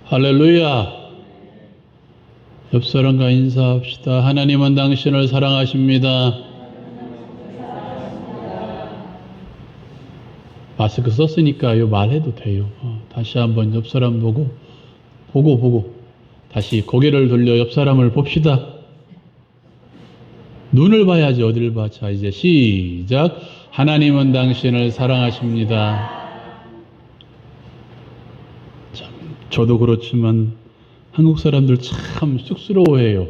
할렐루야. 옆 사람과 인사합시다. 하나님은 당신을 사랑하십니다. 마스크 썼으니까요, 말해도 돼요. 다시 한번 옆 사람 보고 다시 고개를 돌려 옆 사람을 봅시다. 눈을 봐야지 어딜 봐. 자, 이제 시작. 하나님은 당신을 사랑하십니다. 참, 저도 그렇지만 한국 사람들 참 쑥스러워해요.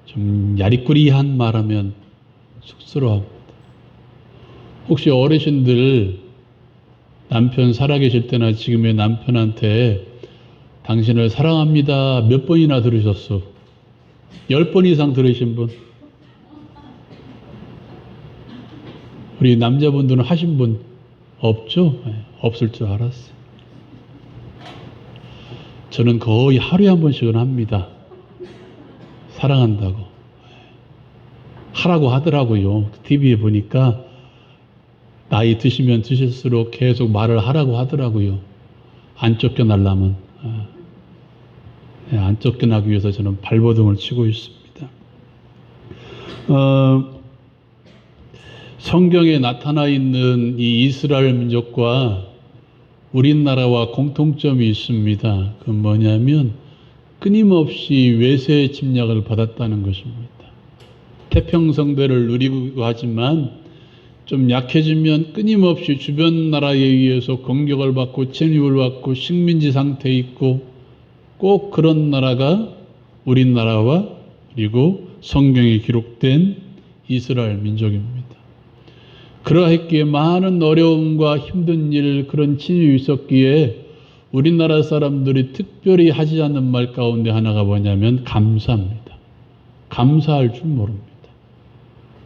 좀 야리꾸리한 말하면 쑥스러워합니다. 혹시 어르신들 남편 살아계실 때나 지금의 남편한테 당신을 사랑합니다 몇 번이나 들으셨어? 10번 이상 들으신 분? 우리 남자분들은 하신 분 없죠? 네, 없을 줄 알았어요. 저는 거의 하루에 한 번씩은 합니다. 사랑한다고. 하라고 하더라고요. TV에 보니까 나이 드시면 드실수록 계속 말을 하라고 하더라고요. 안 쫓겨나려면. 안 쫓겨나기 위해서 저는 발버둥을 치고 있습니다. 성경에 나타나 있는 이 이스라엘 민족과 우리나라와 공통점이 있습니다. 그건 뭐냐면 끊임없이 외세의 침략을 받았다는 것입니다. 태평성대를 누리고 하지만 좀 약해지면 끊임없이 주변 나라에 의해서 공격을 받고 침입을 받고 식민지 상태에 있고 꼭 그런 나라가 우리나라와 그리고 성경에 기록된 이스라엘 민족입니다. 그러했기에 많은 어려움과 힘든 일, 그런 침입이 있었기에 우리나라 사람들이 특별히 하지 않는 말 가운데 하나가 뭐냐면 감사입니다. 감사할 줄 모릅니다.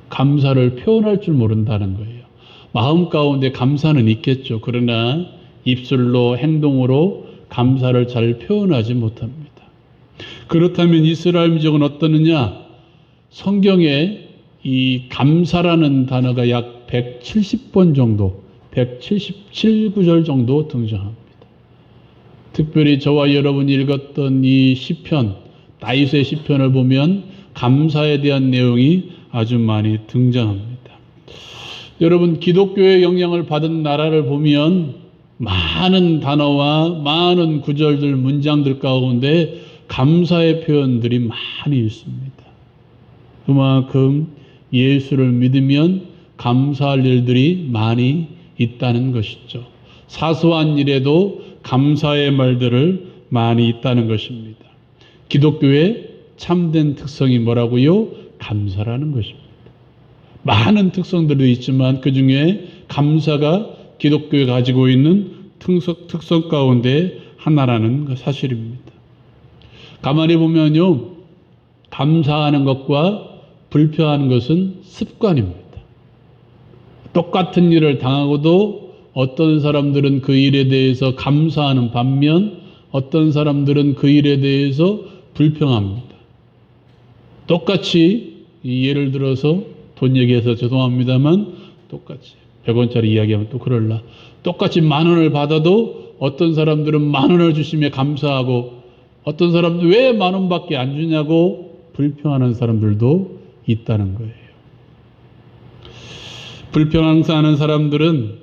감사를 표현할 줄 모른다는 거예요. 마음 가운데 감사는 있겠죠. 그러나 입술로 행동으로 감사를 잘 표현하지 못합니다. 그렇다면 이스라엘 민족은 어떠느냐? 성경에 이 감사라는 단어가 약 170번 정도, 177구절 정도 등장합니다. 특별히 저와 여러분이 읽었던 이 시편, 다윗의 시편을 보면 감사에 대한 내용이 아주 많이 등장합니다. 여러분, 기독교의 영향을 받은 나라를 보면 많은 단어와 많은 구절들, 문장들 가운데 감사의 표현들이 많이 있습니다. 그만큼 예수를 믿으면 감사할 일들이 많이 있다는 것이죠. 사소한 일에도 감사의 말들을 많이 있다는 것입니다. 기독교의 참된 특성이 뭐라고요? 감사라는 것입니다. 많은 특성들도 있지만 그 중에 감사가 기독교에 가지고 있는 특성 가운데 하나라는 사실입니다. 가만히 보면요, 감사하는 것과 불평하는 것은 습관입니다. 똑같은 일을 당하고도 어떤 사람들은 그 일에 대해서 감사하는 반면 어떤 사람들은 그 일에 대해서 불평합니다. 똑같이 예를 들어서 돈 얘기해서 죄송합니다만 똑같이 100원짜리 이야기하면 또 그럴라. 똑같이 10,000원을 받아도 어떤 사람들은 10,000원을 주시며 감사하고 어떤 사람들은 왜 10,000원밖에 안 주냐고 불평하는 사람들도 있다는 거예요. 불평하는 사람들은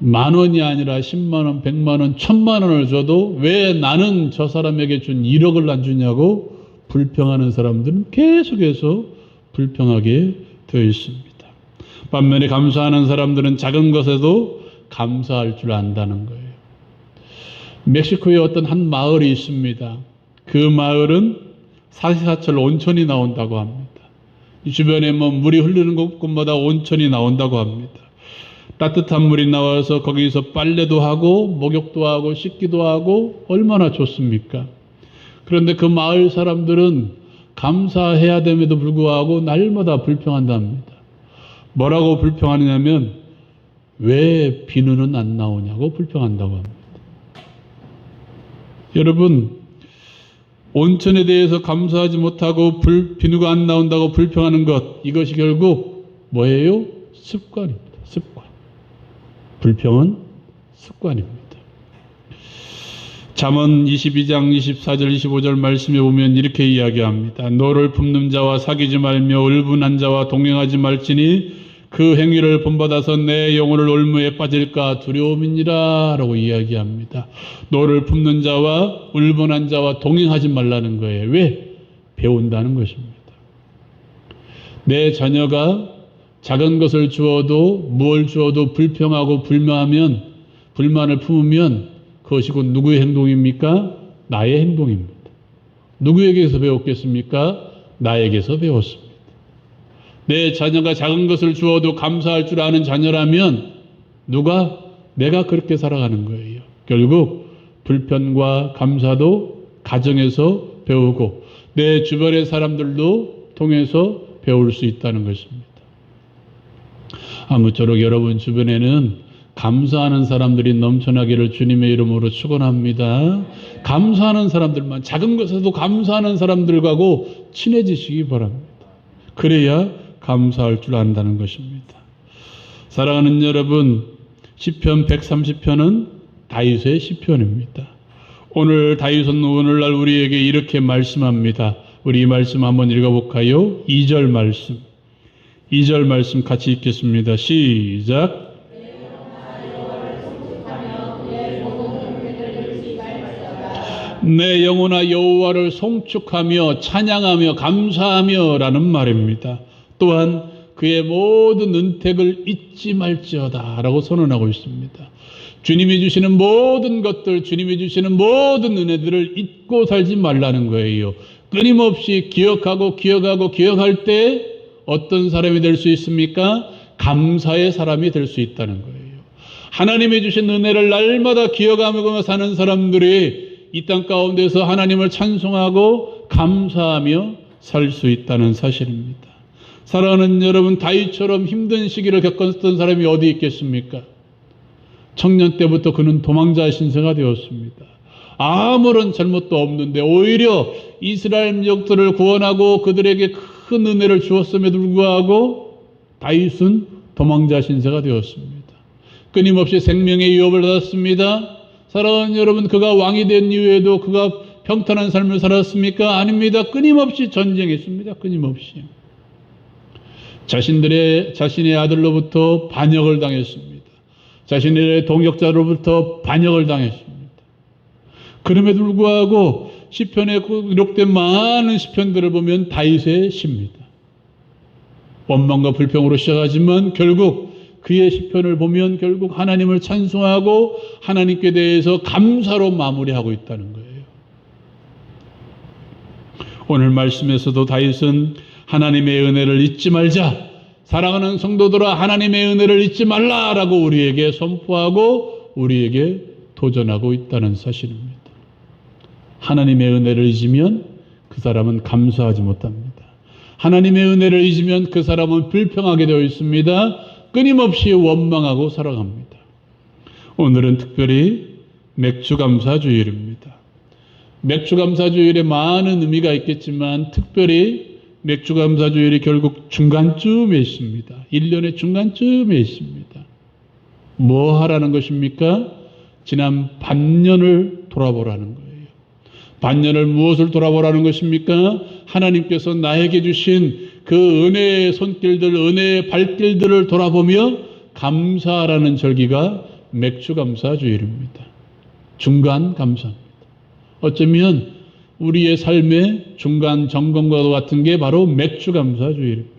10,000원이 아니라 100,000원, 100,000원, 1,000,000원을 줘도 왜 나는 저 사람에게 준 1억을 안 주냐고 불평하는 사람들은 계속해서 불평하게 되어 있습니다. 반면에 감사하는 사람들은 작은 것에도 감사할 줄 안다는 거예요. 멕시코에 어떤 한 마을이 있습니다. 그 마을은 사시사철 온천이 나온다고 합니다. 이 주변에 물이 흐르는 곳마다 온천이 나온다고 합니다. 따뜻한 물이 나와서 거기서 빨래도 하고 목욕도 하고 씻기도 하고 얼마나 좋습니까? 그런데 그 마을 사람들은 감사해야 됨에도 불구하고 날마다 불평한답니다. 뭐라고 불평하느냐면 왜 비누는 안 나오냐고 불평한다고 합니다. 여러분, 온천에 대해서 감사하지 못하고 비누가 안 나온다고 불평하는 것, 이것이 결국 뭐예요? 습관입니다. 습관. 불평은 습관입니다. 잠언 22장 24절 25절 말씀에 보면 이렇게 이야기합니다. 너를 품는 자와 사귀지 말며 을분한 자와 동행하지 말지니 그 행위를 본받아서 내 영혼을 올무에 빠질까 두려움이니라 라고 이야기합니다. 너를 품는 자와 을분한 자와 동행하지 말라는 거예요. 왜? 배운다는 것입니다. 내 자녀가 작은 것을 주어도 뭘 주어도 불평하고 불만을 품으면 그것이 곧 누구의 행동입니까? 나의 행동입니다. 누구에게서 배웠겠습니까? 나에게서 배웠습니다. 내 자녀가 작은 것을 주어도 감사할 줄 아는 자녀라면 내가 그렇게 살아가는 거예요. 결국 불편과 감사도 가정에서 배우고 내 주변의 사람들도 통해서 배울 수 있다는 것입니다. 아무쪼록 여러분 주변에는 감사하는 사람들이 넘쳐나기를 주님의 이름으로 축원합니다. 감사하는 사람들만, 작은 것에도 감사하는 사람들과고 친해지시기 바랍니다. 그래야 감사할 줄 안다는 것입니다. 사랑하는 여러분, 시편 130편은 다윗의 시편입니다. 오늘 다윗은 오늘날 우리에게 이렇게 말씀합니다. 우리 이 말씀 한번 읽어볼까요? 2절 말씀. 2절 말씀 같이 읽겠습니다. 시작. 내 영혼아 여호와를 송축하며 찬양하며 감사하며 라는 말입니다. 또한 그의 모든 은택을 잊지 말지어다 라고 선언하고 있습니다. 주님이 주시는 모든 것들, 주님이 주시는 모든 은혜들을 잊고 살지 말라는 거예요. 끊임없이 기억할 때 어떤 사람이 될 수 있습니까? 감사의 사람이 될 수 있다는 거예요. 하나님이 주신 은혜를 날마다 기억하며 사는 사람들이 이 땅 가운데서 하나님을 찬송하고 감사하며 살 수 있다는 사실입니다. 사랑하는 여러분, 다윗처럼 힘든 시기를 겪었던 사람이 어디 있겠습니까? 청년 때부터 그는 도망자 신세가 되었습니다. 아무런 잘못도 없는데 오히려 이스라엘 민족들을 구원하고 그들에게 큰 은혜를 주었음에도 불구하고 다윗은 도망자 신세가 되었습니다. 끊임없이 생명의 위협을 받았습니다. 사랑하는 여러분, 그가 왕이 된 이후에도 그가 평탄한 삶을 살았습니까? 아닙니다. 끊임없이 전쟁했습니다. 끊임없이. 자신의 아들로부터 반역을 당했습니다. 자신의 동역자로부터 반역을 당했습니다. 그럼에도 불구하고 시편에 기록된 많은 시편들을 보면 다윗의 시입니다. 원망과 불평으로 시작하지만 결국 그의 시편을 보면 결국 하나님을 찬송하고 하나님께 대해서 감사로 마무리하고 있다는 거예요. 오늘 말씀에서도 다윗은 하나님의 은혜를 잊지 말자, 사랑하는 성도들아 하나님의 은혜를 잊지 말라라고 우리에게 선포하고 우리에게 도전하고 있다는 사실입니다. 하나님의 은혜를 잊으면 그 사람은 감사하지 못합니다. 하나님의 은혜를 잊으면 그 사람은 불평하게 되어 있습니다. 끊임없이 원망하고 살아갑니다. 오늘은 특별히 맥주감사주일입니다. 맥주감사주일에 많은 의미가 있겠지만 특별히 맥주감사주일이 결국 중간쯤에 있습니다. 1년의 중간쯤에 있습니다. 뭐 하라는 것입니까? 지난 반년을 돌아보라는 거예요. 반년을 무엇을 돌아보라는 것입니까? 하나님께서 나에게 주신 그 은혜의 손길들, 은혜의 발길들을 돌아보며 감사하라는 절기가 맥주감사주일입니다. 중간 감사입니다. 어쩌면 우리의 삶의 중간 점검과도 같은 게 바로 맥주감사주일입니다.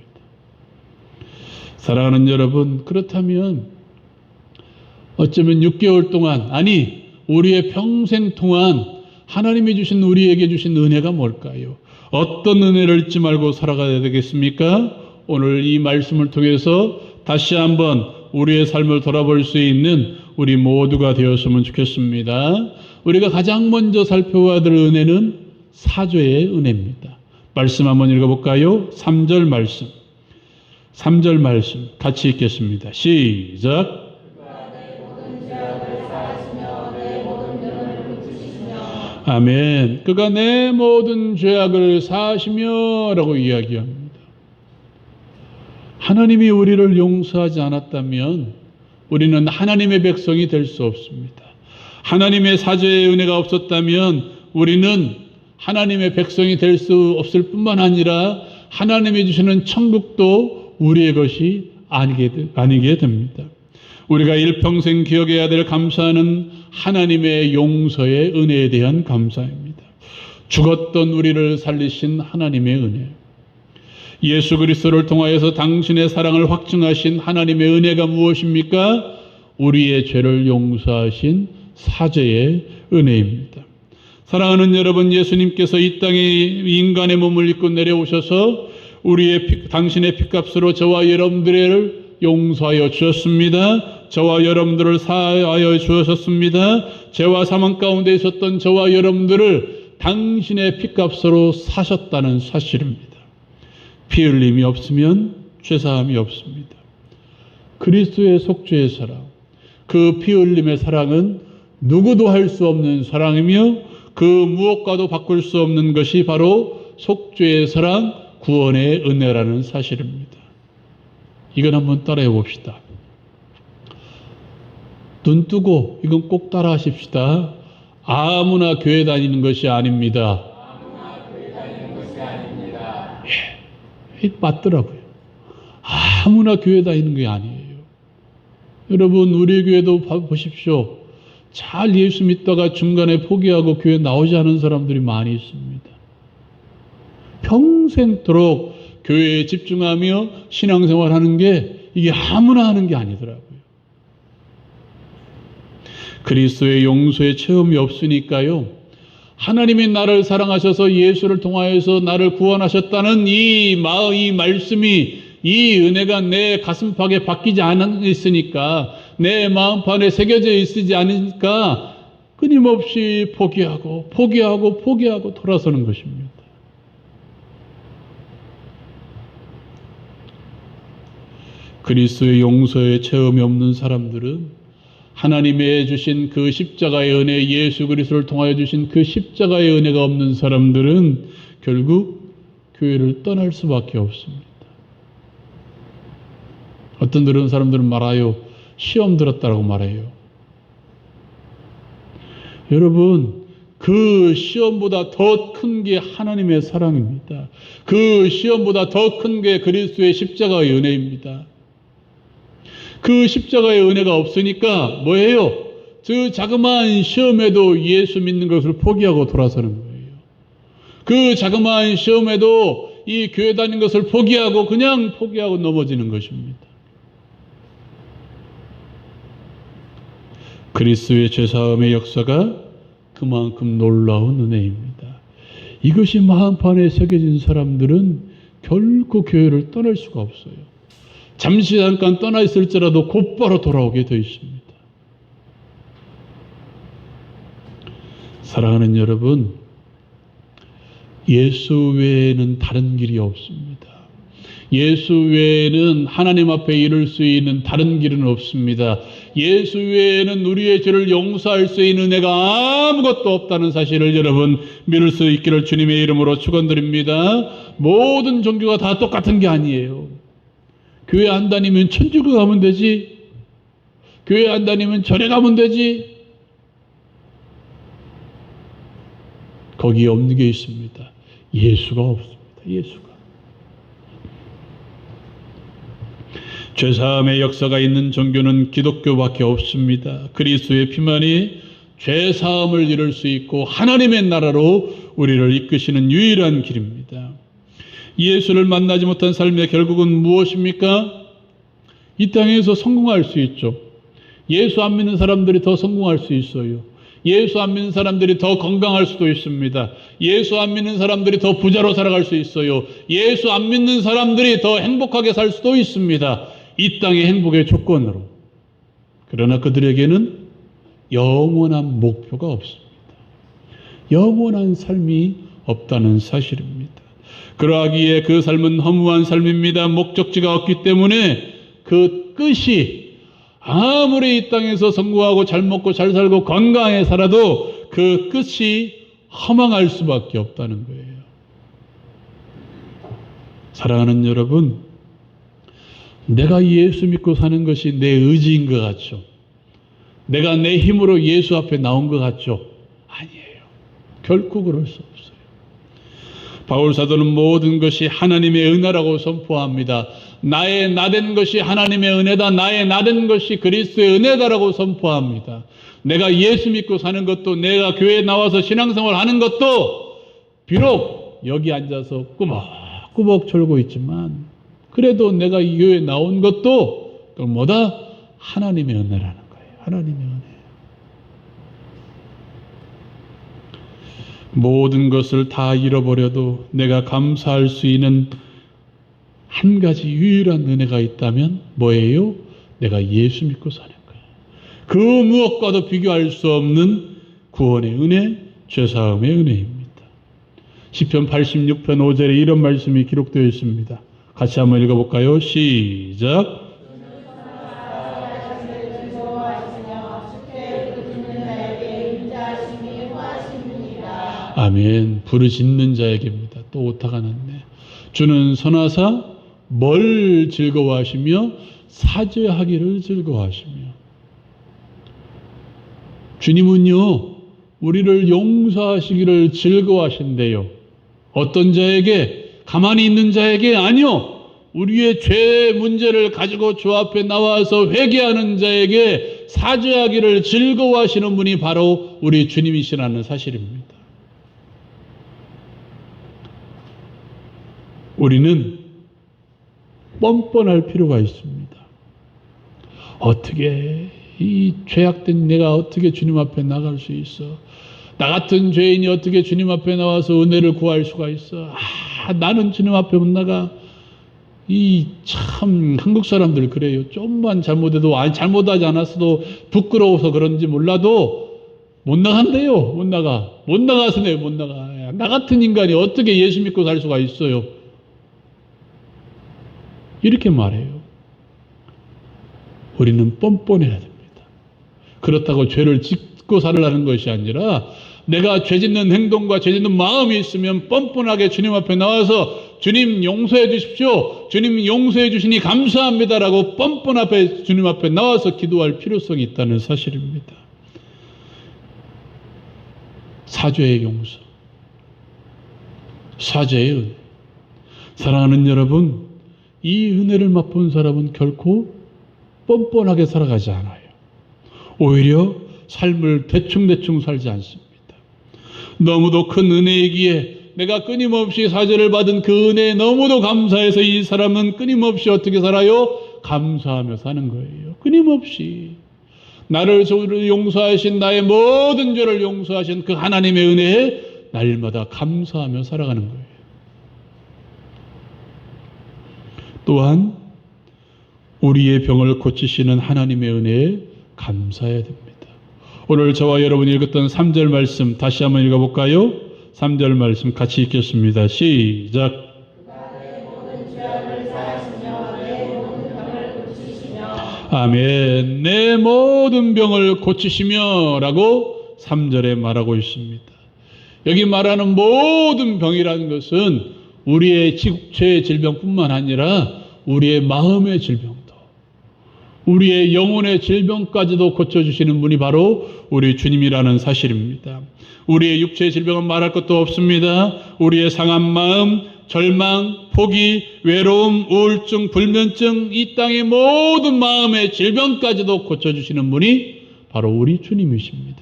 사랑하는 여러분, 그렇다면 어쩌면 6개월 동안, 아니 우리의 평생 동안 하나님이 주신 우리에게 주신 은혜가 뭘까요? 어떤 은혜를 잊지 말고 살아가야 되겠습니까? 오늘 이 말씀을 통해서 다시 한번 우리의 삶을 돌아볼 수 있는 우리 모두가 되었으면 좋겠습니다. 우리가 가장 먼저 살펴봐야 될 은혜는 사죄의 은혜입니다. 말씀 한번 읽어볼까요? 3절 말씀. 3절 말씀 같이 읽겠습니다. 시작. 아멘. 그가 내 모든 죄악을 사하시며 라고 이야기합니다. 하나님이 우리를 용서하지 않았다면 우리는 하나님의 백성이 될 수 없습니다. 하나님의 사죄의 은혜가 없었다면 우리는 하나님의 백성이 될 수 없을 뿐만 아니라 하나님이 주시는 천국도 우리의 것이 아니게 됩니다. 우리가 일평생 기억해야 될 감사는 하나님의 용서의 은혜에 대한 감사입니다. 죽었던 우리를 살리신 하나님의 은혜, 예수 그리스도를 통하여서 당신의 사랑을 확증하신 하나님의 은혜가 무엇입니까? 우리의 죄를 용서하신 사죄의 은혜입니다. 사랑하는 여러분, 예수님께서 이 땅에 인간의 몸을 입고 내려오셔서 당신의 피값으로 저와 여러분들을 용서하여 주셨습니다. 저와 여러분들을 사하여 주셨습니다. 죄와 사망 가운데 있었던 저와 여러분들을 당신의 피값으로 사셨다는 사실입니다. 피 흘림이 없으면 죄사함이 없습니다. 그리스도의 속죄의 사랑, 그 피 흘림의 사랑은 누구도 할 수 없는 사랑이며 그 무엇과도 바꿀 수 없는 것이 바로 속죄의 사랑, 구원의 은혜라는 사실입니다. 이건 한번 따라해 봅시다. 눈 뜨고 이건 꼭 따라 하십시다. 아무나 교회 다니는 것이 아닙니다. 맞더라고요. 아무나 교회 다니는 게 아니에요. 여러분, 우리 교회도 보십시오. 잘 예수 믿다가 중간에 포기하고 교회 나오지 않은 사람들이 많이 있습니다. 평생도록 교회에 집중하며 신앙생활 하는 게 이게 아무나 하는 게 아니더라고요. 그리스도의 용서의 체험이 없으니까요, 하나님이 나를 사랑하셔서 예수를 통하여서 나를 구원하셨다는 이 말씀이, 이 은혜가 내 가슴팍에 박히지 않았으니까, 내 마음판에 새겨져 있지 않으니까 끊임없이 포기하고 돌아서는 것입니다. 그리스도의 용서의 체험이 없는 사람들은 하나님의 주신 그 십자가의 은혜, 예수 그리스도를 통하여 주신 그 십자가의 은혜가 없는 사람들은 결국 교회를 떠날 수밖에 없습니다. 어떤 그런 사람들은 말아요. 시험 들었다고 말해요. 여러분, 그 시험보다 더 큰 게 하나님의 사랑입니다. 그 시험보다 더 큰 게 그리스도의 십자가의 은혜입니다. 그 십자가의 은혜가 없으니까 뭐예요? 저 자그마한 시험에도 예수 믿는 것을 포기하고 돌아서는 거예요. 그 자그마한 시험에도 이 교회 다니는 것을 그냥 포기하고 넘어지는 것입니다. 그리스도의 죄사함의 역사가 그만큼 놀라운 은혜입니다. 이것이 마음판에 새겨진 사람들은 결코 교회를 떠날 수가 없어요. 잠시 잠깐 떠나 있을지라도 곧바로 돌아오게 되어 있습니다. 사랑하는 여러분, 예수 외에는 다른 길이 없습니다. 예수 외에는 하나님 앞에 이룰 수 있는 다른 길은 없습니다. 예수 외에는 우리의 죄를 용서할 수 있는 은혜가 아무것도 없다는 사실을 여러분 믿을 수 있기를 주님의 이름으로 축원드립니다. 모든 종교가 다 똑같은 게 아니에요. 교회 안 다니면 천주교 가면 되지. 교회 안 다니면 절에 가면 되지. 거기에 없는 게 있습니다. 예수가 없습니다. 예수가. 죄사함의 역사가 있는 종교는 기독교밖에 없습니다. 그리스도의 피만이 죄사함을 이룰 수 있고 하나님의 나라로 우리를 이끄시는 유일한 길입니다. 예수를 만나지 못한 삶의 결국은 무엇입니까? 이 땅에서 성공할 수 있죠. 예수 안 믿는 사람들이 더 성공할 수 있어요. 예수 안 믿는 사람들이 더 건강할 수도 있습니다. 예수 안 믿는 사람들이 더 부자로 살아갈 수 있어요. 예수 안 믿는 사람들이 더 행복하게 살 수도 있습니다. 이 땅의 행복의 조건으로. 그러나 그들에게는 영원한 목표가 없습니다. 영원한 삶이 없다는 사실입니다. 그러하기에 그 삶은 허무한 삶입니다. 목적지가 없기 때문에 그 끝이 아무리 이 땅에서 성공하고 잘 먹고 잘 살고 건강하게 살아도 그 끝이 허망할 수밖에 없다는 거예요. 사랑하는 여러분, 내가 예수 믿고 사는 것이 내 의지인 것 같죠. 내가 내 힘으로 예수 앞에 나온 것 같죠? 아니에요. 결코 그럴 수 없어요. 바울 사도는 모든 것이 하나님의 은혜라고 선포합니다. 나의 나된 것이 하나님의 은혜다. 나의 나된 것이 그리스도의 은혜다라고 선포합니다. 내가 예수 믿고 사는 것도, 내가 교회에 나와서 신앙생활 하는 것도 비록 여기 앉아서 꾸벅꾸벅 졸고 있지만 그래도 내가 이 교회에 나온 것도 또 뭐다? 하나님의 은혜라는 거예요. 하나님의 은혜. 모든 것을 다 잃어버려도 내가 감사할 수 있는 한 가지 유일한 은혜가 있다면 뭐예요? 내가 예수 믿고 사는 거예요. 그 무엇과도 비교할 수 없는 구원의 은혜, 죄사함의 은혜입니다. 시편 86편 5절에 이런 말씀이 기록되어 있습니다. 같이 한번 읽어볼까요? 시작. 아멘. 부르짖는 자에게입니다. 또 오타가 났네. 주는 선하사 뭘 즐거워하시며 사죄하기를 즐거워하시며. 주님은요, 우리를 용서하시기를 즐거워하신대요. 어떤 자에게? 가만히 있는 자에게? 아니요. 우리의 죄 문제를 가지고 주 앞에 나와서 회개하는 자에게 사죄하기를 즐거워하시는 분이 바로 우리 주님이시라는 사실입니다. 우리는 뻔뻔할 필요가 있습니다. 어떻게 이 죄악된 내가 어떻게 주님 앞에 나갈 수 있어? 나 같은 죄인이 어떻게 주님 앞에 나와서 은혜를 구할 수가 있어? 나는 주님 앞에 못 나가. 이 참 한국 사람들 그래요. 좀만 잘못해도 잘못하지 않았어도 부끄러워서 그런지 몰라도 못 나간대요. 못 나가서 못 나가. 나 같은 인간이 어떻게 예수 믿고 살 수가 있어요? 이렇게 말해요. 우리는 뻔뻔해야 됩니다. 그렇다고 죄를 짓고 살으라는 것이 아니라 내가 죄 짓는 행동과 죄 짓는 마음이 있으면 뻔뻔하게 주님 앞에 나와서 주님 용서해 주십시오. 주님 용서해 주시니 감사합니다라고 뻔뻔 앞에 주님 앞에 나와서 기도할 필요성이 있다는 사실입니다. 사죄의 용서, 사죄의 은혜. 사랑하는 여러분, 이 은혜를 맛본 사람은 결코 뻔뻔하게 살아가지 않아요. 오히려 삶을 대충대충 살지 않습니다. 너무도 큰 은혜이기에 내가 끊임없이 사죄를 받은 그 은혜에 너무도 감사해서 이 사람은 끊임없이 어떻게 살아요? 감사하며 사는 거예요. 끊임없이. 나를 용서하신, 나의 모든 죄를 용서하신 그 하나님의 은혜에 날마다 감사하며 살아가는 거예요. 또한 우리의 병을 고치시는 하나님의 은혜에 감사해야 됩니다. 오늘 저와 여러분이 읽었던 3절 말씀 다시 한번 읽어볼까요? 3절 말씀 같이 읽겠습니다. 시작. 아멘. 내 모든 병을 고치시며 라고 3절에 말하고 있습니다. 여기 말하는 모든 병이라는 것은 우리의 지구체의 질병뿐만 아니라 우리의 마음의 질병도, 우리의 영혼의 질병까지도 고쳐주시는 분이 바로 우리 주님이라는 사실입니다. 우리의 육체의 질병은 말할 것도 없습니다. 우리의 상한 마음, 절망, 포기, 외로움, 우울증, 불면증, 이 땅의 모든 마음의 질병까지도 고쳐주시는 분이 바로 우리 주님이십니다.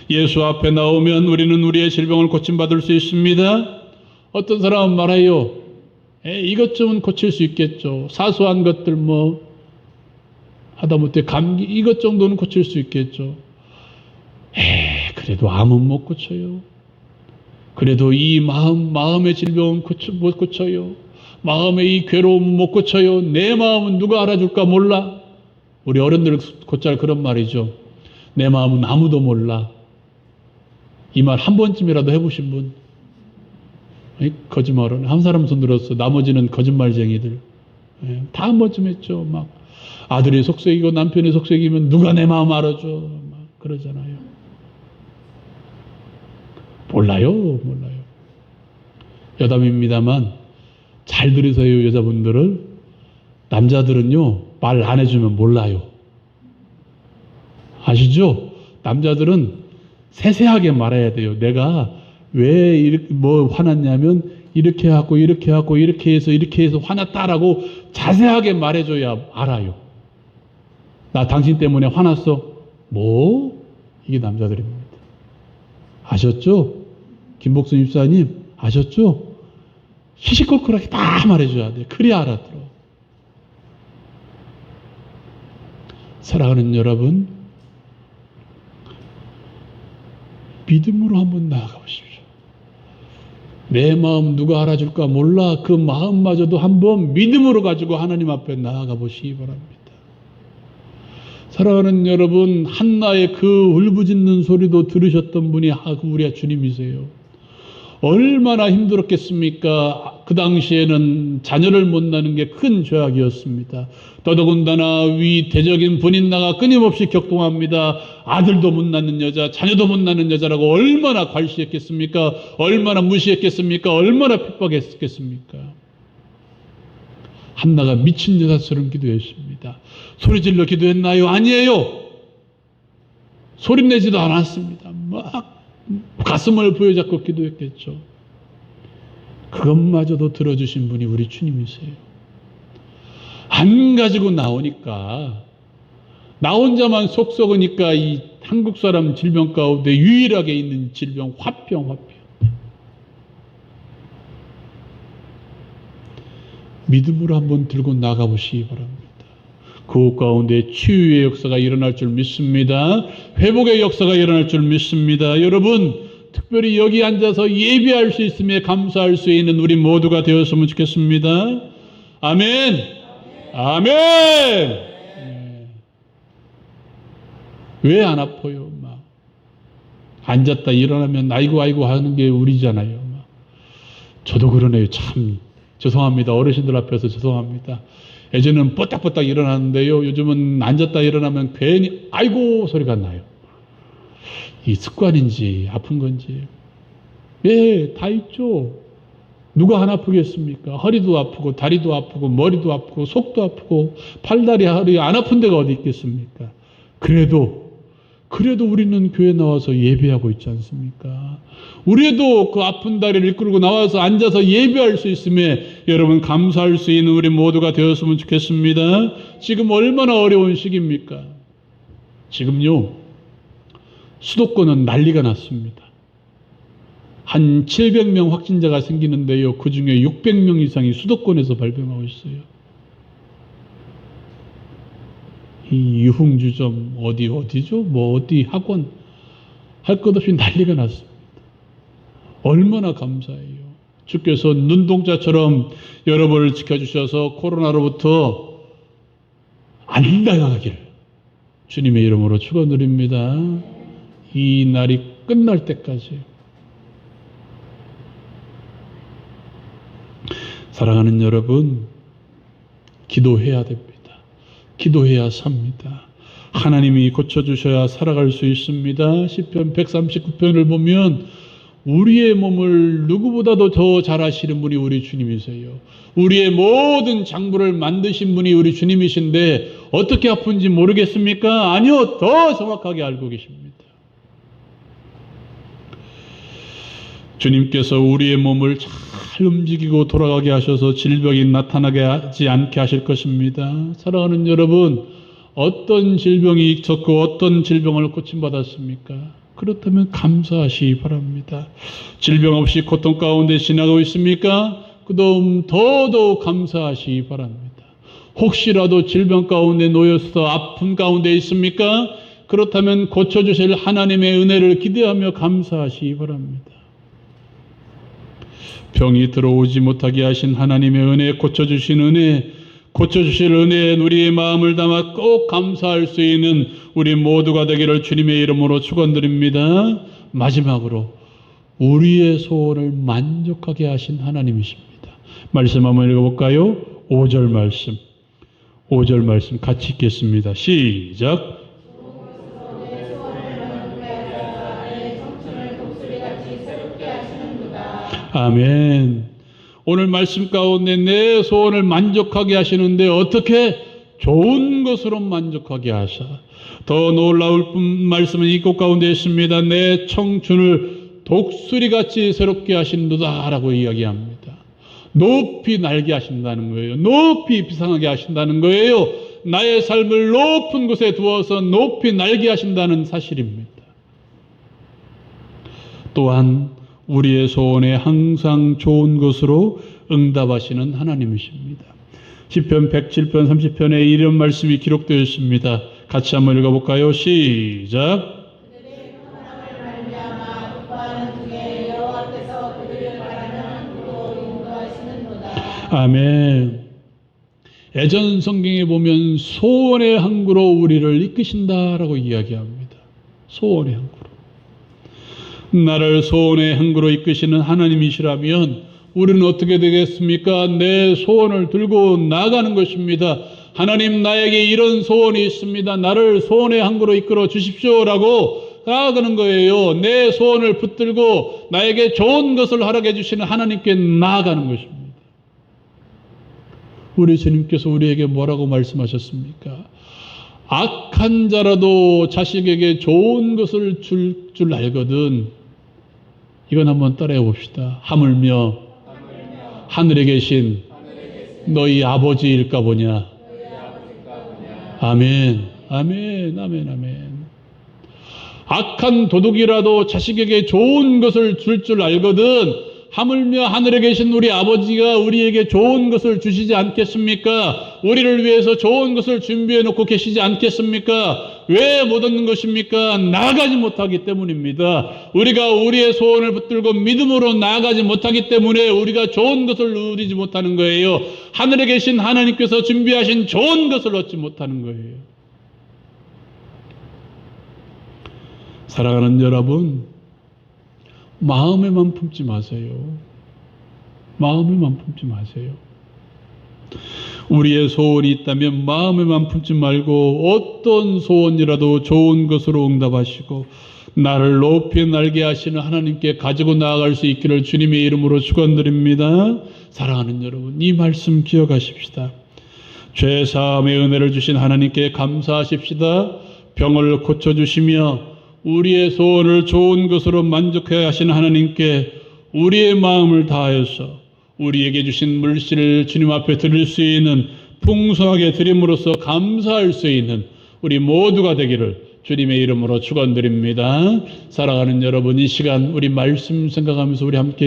예수 앞에 나오면 우리는 우리의 질병을 고침받을 수 있습니다. 어떤 사람은 말해요. 이것쯤은 고칠 수 있겠죠. 사소한 것들 하다못해 감기 이것 정도는 고칠 수 있겠죠. 그래도 암은 못 고쳐요. 그래도 이 마음의 질병은 못 고쳐요. 마음의 이 괴로움은 못 고쳐요. 내 마음은 누가 알아줄까 몰라. 우리 어른들 곧잘 그런 말이죠. 내 마음은 아무도 몰라. 이 말 한 번쯤이라도 해보신 분? 거짓말은 한 사람 손 들었어. 나머지는 거짓말쟁이들. 다 한 번쯤 했죠. 막 아들이 속색이고 남편이 속색이면 누가 내 마음 알아줘. 막 그러잖아요. 몰라요. 여담입니다만 잘 들으세요. 여자분들은. 남자들은요 말 안 해주면 몰라요. 아시죠? 남자들은 세세하게 말해야 돼요. 내가 왜 이렇게 뭐 화났냐면 이렇게 하고 이렇게 하고 이렇게 해서 화났다라고 자세하게 말해줘야 알아요. 나 당신 때문에 화났어. 뭐? 이게 남자들입니다. 아셨죠? 김복순 입사님 아셨죠? 시시콜콜하게 다 말해줘야 돼. 그래야 알아들어. 사랑하는 여러분, 믿음으로 한번 나아가 보십시오. 내 마음 누가 알아줄까 몰라. 그 마음마저도 한번 믿음으로 가지고 하나님 앞에 나아가 보시기 바랍니다. 사랑하는 여러분, 한나의 그 울부짖는 소리도 들으셨던 분이 우리 주님이세요. 얼마나 힘들었겠습니까? 그 당시에는 자녀를 못 낳는 게 큰 죄악이었습니다. 더더군다나 위대적인 분인나가 끊임없이 격동합니다. 아들도 못 낳는 여자, 자녀도 못 낳는 여자라고 얼마나 괄시했겠습니까? 얼마나 무시했겠습니까? 얼마나 핍박했겠습니까? 한나가 미친 여자처럼 기도했습니다. 소리질러 기도했나요? 아니에요. 소리내지도 않았습니다. 막 가슴을 부여잡고 기도했겠죠. 그것마저도 들어주신 분이 우리 주님이세요. 안 가지고 나오니까, 나 혼자만 속 썩으니까 이 한국 사람 질병 가운데 유일하게 있는 질병, 화병. 믿음으로 한번 들고 나가보시기 바랍니다. 그 가운데 치유의 역사가 일어날 줄 믿습니다. 회복의 역사가 일어날 줄 믿습니다. 여러분, 특별히 여기 앉아서 예배할 수 있음에 감사할 수 있는 우리 모두가 되었으면 좋겠습니다. 아멘. 아멘. 네. 왜 안 아파요? 막 앉았다 일어나면 아이고 하는 게 우리잖아요. 막. 저도 그러네요. 참 죄송합니다. 어르신들 앞에서 죄송합니다. 예전에는 뻗딱뻗딱 일어났는데요. 요즘은 앉았다 일어나면 괜히 아이고 소리가 나요. 이 습관인지 아픈 건지. 예, 다 있죠. 누가 안 아프겠습니까? 허리도 아프고 다리도 아프고 머리도 아프고 속도 아프고 팔다리 허리 안 아픈 데가 어디 있겠습니까? 그래도 우리는 교회 나와서 예배하고 있지 않습니까? 우리도 그 아픈 다리를 이끌고 나와서 앉아서 예배할 수 있음에 여러분 감사할 수 있는 우리 모두가 되었으면 좋겠습니다. 지금 얼마나 어려운 시기입니까? 지금요, 수도권은 난리가 났습니다. 한 700명 확진자가 생기는데요, 그 중에 600명 이상이 수도권에서 발병하고 있어요. 이 유흥주점 어디죠? 뭐 어디 학원 할 것 없이 난리가 났습니다. 얼마나 감사해요. 주께서 눈동자처럼 여러분을 지켜주셔서 코로나로부터 안 나가기를 주님의 이름으로 축원드립니다. 이 날이 끝날 때까지. 사랑하는 여러분, 기도해야 됩니다. 기도해야 삽니다. 하나님이 고쳐주셔야 살아갈 수 있습니다. 시편 139편을 보면 우리의 몸을 누구보다도 더 잘 아시는 분이 우리 주님이세요. 우리의 모든 장부를 만드신 분이 우리 주님이신데 어떻게 아픈지 모르겠습니까? 아니요, 더 정확하게 알고 계십니다. 주님께서 우리의 몸을 잘 움직이고 돌아가게 하셔서 질병이 나타나게 하지 않게 하실 것입니다. 사랑하는 여러분, 어떤 질병이 있었고 어떤 질병을 고침받았습니까? 그렇다면 감사하시기 바랍니다. 질병 없이 고통 가운데 지나가고 있습니까? 그럼 더더욱 감사하시기 바랍니다. 혹시라도 질병 가운데 놓여서 아픔 가운데 있습니까? 그렇다면 고쳐주실 하나님의 은혜를 기대하며 감사하시기 바랍니다. 병이 들어오지 못하게 하신 하나님의 은혜, 고쳐주신 은혜, 고쳐주실 은혜에 우리의 마음을 담아 꼭 감사할 수 있는 우리 모두가 되기를 주님의 이름으로 축원드립니다. 마지막으로 우리의 소원을 만족하게 하신 하나님이십니다. 말씀 한번 읽어볼까요? 5절 말씀 같이 읽겠습니다. 시작. 아멘. 오늘 말씀 가운데 내 소원을 만족하게 하시는데 어떻게? 좋은 것으로 만족하게 하사 더 놀라울 말씀은 이곳 가운데 있습니다. 내 청춘을 독수리같이 새롭게 하신도다라고 이야기합니다. 높이 날게 하신다는 거예요. 높이 비상하게 하신다는 거예요. 나의 삶을 높은 곳에 두어서 높이 날게 하신다는 사실입니다. 또한 우리의 소원에 항상 좋은 것으로 응답하시는 하나님이십니다. 시편 107편 30편에 이런 말씀이 기록되어 있습니다. 같이 한번 읽어볼까요? 시작. 아멘. 예전 성경에 보면 소원의 항구로 우리를 이끄신다라고 이야기합니다. 소원의 항구로. 나를 소원의 항구로 이끄시는 하나님이시라면 우리는 어떻게 되겠습니까? 내 소원을 들고 나가는 것입니다. 하나님, 나에게 이런 소원이 있습니다. 나를 소원의 항구로 이끌어 주십시오라고 나아가는 거예요. 내 소원을 붙들고 나에게 좋은 것을 허락해 주시는 하나님께 나아가는 것입니다. 우리 주님께서 우리에게 뭐라고 말씀하셨습니까? 악한 자라도 자식에게 좋은 것을 줄 알거든. 이건 한번 따라해 봅시다. 하물며 하늘에 계신 너희 아버지일까 보냐. 아멘, 아멘, 아멘, 아멘. 악한 도둑이라도 자식에게 좋은 것을 줄 알거든. 하물며 하늘에 계신 우리 아버지가 우리에게 좋은 것을 주시지 않겠습니까? 우리를 위해서 좋은 것을 준비해 놓고 계시지 않겠습니까? 왜 못 얻는 것입니까? 나아가지 못하기 때문입니다. 우리가 우리의 소원을 붙들고 믿음으로 나아가지 못하기 때문에 우리가 좋은 것을 누리지 못하는 거예요. 하늘에 계신 하나님께서 준비하신 좋은 것을 얻지 못하는 거예요. 사랑하는 여러분, 마음에만 품지 마세요. 마음에만 품지 마세요. 우리의 소원이 있다면 마음에만 품지 말고 어떤 소원이라도 좋은 것으로 응답하시고 나를 높이 날게 하시는 하나님께 가지고 나아갈 수 있기를 주님의 이름으로 축원드립니다. 사랑하는 여러분, 이 말씀 기억하십시다. 죄사함의 은혜를 주신 하나님께 감사하십시다. 병을 고쳐주시며 우리의 소원을 좋은 것으로 만족해 하시는 하나님께 우리의 마음을 다하여서 우리에게 주신 물질을 주님 앞에 드릴 수 있는 풍성하게 드림으로써 감사할 수 있는 우리 모두가 되기를 주님의 이름으로 축원드립니다. 사랑하는 여러분, 이 시간 우리 말씀 생각하면서 우리 함께